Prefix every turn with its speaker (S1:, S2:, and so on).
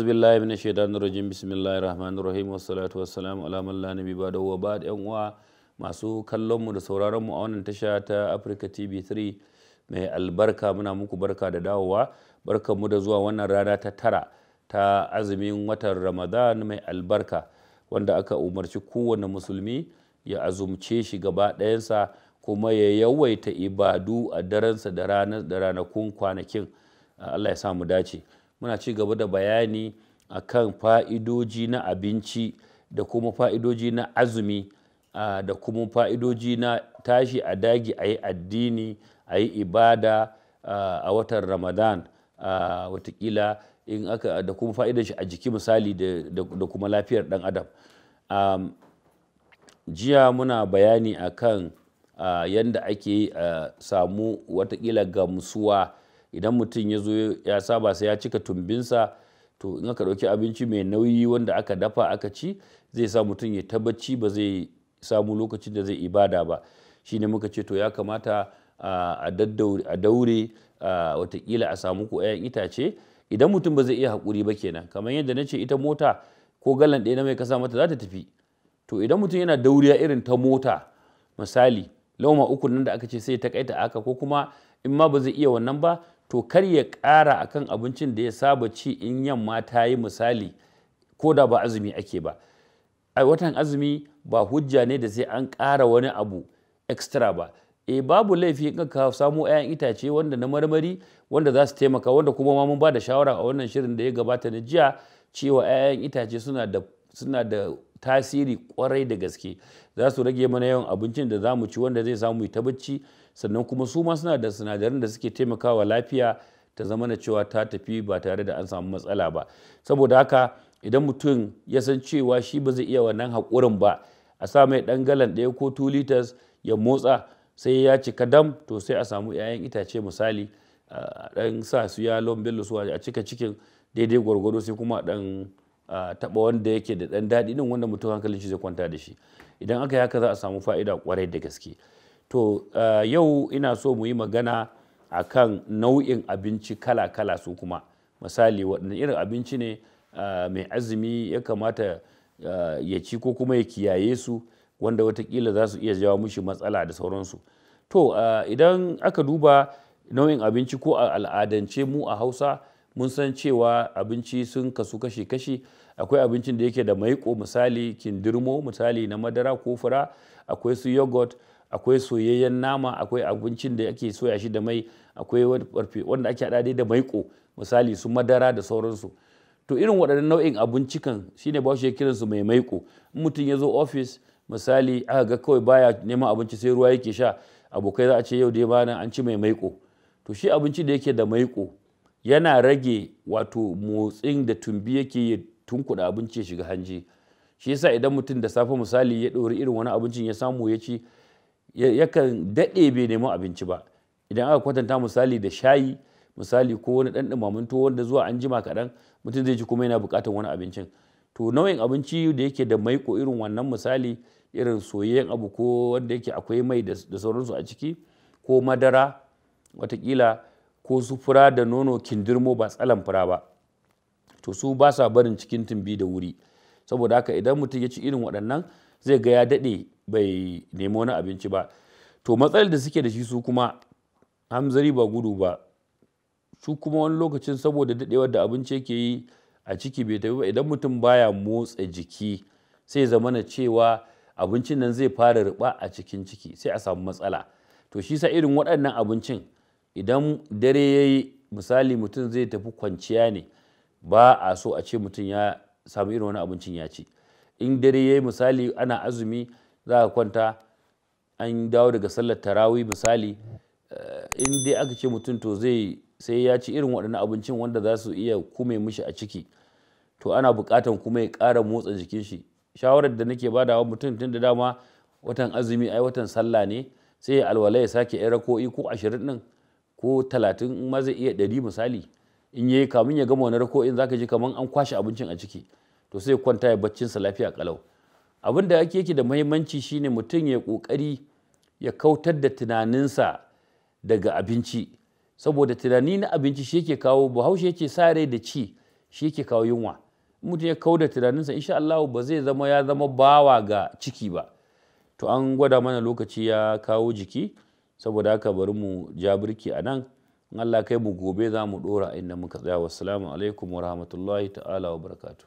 S1: billahi minash shaitanir rajim bismillahir rahmanir rahim wassalatu wassalamu ala man la nabi ba'dahu wa ba'd. Yan uwa masu kallon mu da sauraron mu a wannan tasha ta Africa TV3 mai albarka, muna muku barka da dawowa, barkan mu da zuwa wannan rana ta tara ta azumin watan Ramadan mai albarka, wanda aka umarci kowane musulmi ya azumce shi gaba ɗayansa kuma ya yawaita ibadu a daransa da ranakun kwanakin. Allah ya sa mu dace. Muna ci gaba da bayani akan fa'idoji na abinci da kuma fa'idoji na azumi da kuma fa'idoji na tashi a dagi a yi addini, a yi ibada a watan Ramadan, watakila in aka da kuma fa'idar shi a jiki misali da kuma lafiyar ɗan adam. Jiya muna bayani akan yadda ake samu watakila gamsuwa idan mutum ya zo ya saba sai ya cika tumbinsa, to in aka ɗauki abinci mai nauyi wanda aka dafa aka ci zai sa mutum ya tabbaci ba zai samu lokacin da zai ibada ba. Shine muka ce to ya kamata a daure watakila a samu ko 'ya'yan itace idan mutum ba zai iya haƙuri ba kenan. Kamar yadda na ce ita mota ko galan ɗaya na mai kasa mata za ta tafi, to idan mutum yana dauriya irin ta mota misali lauma uku nan da aka ce sai ta kaita aka, ko kuma in ma ba zai iya wannan ba to kar ya ƙara akan abincin da ya saba ci in yamma ta yi misali, ko da ba azumi ake ba. A watan azumi ba hujja ne da sai an ƙara wani abu extra ba. Babu laifi in ka samu 'ya'yan itace wanda na marmari wanda za su taimaka, wanda kuma ma mun ba da shawara a wannan shirin da ya gabata na jiya cewa 'ya'yan itace suna da tasiri kwarai da gaske. Za su rage mana yawan abincin da za mu ci wanda zai samu ta bacci, sannan kuma su ma suna da sinadaran da suke taimakawa lafiya ta zama na cewa ta tafi ba tare da an samu matsala ba. Saboda haka idan mutum ya san cewa shi ba zai iya wannan haƙurin ba, a sa mai ɗan galan ɗaya ko 2 liters ya motsa sai ya cika dam, to sai a samu 'ya'yan itace misali a ɗan sa su yalon bello su a cika cikin daidai gwargwado, sai kuma ɗan taɓa wanda yake da ɗan daɗi ɗin wanda mutum hankalin shi zai kwanta da shi. Idan aka yi haka za a samu fa'ida kwarai da gaske. To yau ina so mu yi magana akan nau'in abinci kala-kala su kuma. Misali waɗanne irin abinci ne mai azumi ya kamata ya ci ko kuma ya kiyaye su, wanda watakila za su iya jawo mishi matsala da sauransu. To idan aka duba nau'in abinci ko a al'adance mu a Hausa mun san cewa abinci sun kasu kashi-kashi. Akwai abincin da yake da maiƙo misali kindirmo misali na madara ko fura, akwai su yogurt, akwai soyayyen nama, akwai abincin da ake soya shi da mai, akwai wanda ake haɗa da maiƙo misali su madara da sauransu. To irin waɗannan nau'in abinci kan shine ba shi kiransu mai maiƙo. In mutum ya zo ofis misali aka ga kawai baya neman abinci sai ruwa yake sha, abokai za a ce yau dai bana an ci mai maiƙo. To shi abinci da yake da maiƙo yana rage wato motsin da tumbi yake ya tunkuɗa abinci ya shiga hanji. Shi yasa idan mutum da safe misali ya ɗori irin wani abincin ya samu ya ci, yakan daɗe bai nemi abinci ba. Idan aka kwatanta misali da shayi misali ko wani ɗan ɗumamin tuwo wanda zuwa an jima kaɗan mutum zai ji kuma yana buƙatar wani abincin. To nau'in abinci da yake da maiƙo irin wannan misali irin soyayyen abu ko wanda yake akwai mai da sauransu a ciki, ko madara watakila, ko su fura da nono kindirmo ba tsalan fura ba, to su ba sa barin cikin tumbi da wuri. Saboda haka idan mutum ya ci irin waɗannan zai ga ya daɗe bai nemi wani abinci ba. To matsalar da suke da shi su kuma hamzari ba gudu ba, su kuma wani lokacin saboda daɗewar da abinci yake yi a ciki bai tafi ba, idan mutum baya motsa jiki sai zamana cewa abincin nan zai fara riɓa a cikin ciki sai a samu matsala. To shi sa irin waɗannan abincin idan dare ya yi misali mutum zai tafi kwanciya ne, ba a so a ce mutum ya samu irin wani abincin ya ci. In dare ya yi misali ana azumi za a kwanta an dawo daga sallar tarawih misali, in dai aka ce mutum to sai ya ci irin waɗannan abincin wanda za su iya kume mishi a ciki, to ana buƙatan kuma ya ƙara motsa jikin shi. Shawarar da nake badawa mutum tun da dama watan azumi ai watan sallah ne, sai ya alwala ya sake yan rako'i ko 20 din ko 30 in ma zai iya 100 misali, in yayi kamun ya gama wani rako'in zaka ji kaman an kwashe abincin a ciki, to sai ya kwanta ya baccin sa lafiya kalau. Abin da yake da muhimmanci shine mutum ya kokari ya kautar da tunaninsa daga abinci, saboda tunani na abinci shi yake kawo, Bahaushe yake sa rai da ci shi yake kawo yunwa. Mutum ya kau da tunaninsa insha Allah ba zai zama ya zama bawa ga ciki ba. To an gwada mana lokaci ya kawo jiki, saboda haka bari mu ja birki a nan. In Allah kai mu gobe za mu dora inda muka tsaya. Wassalamu alaikum wa rahmatullahi ta'ala wa barakatuh.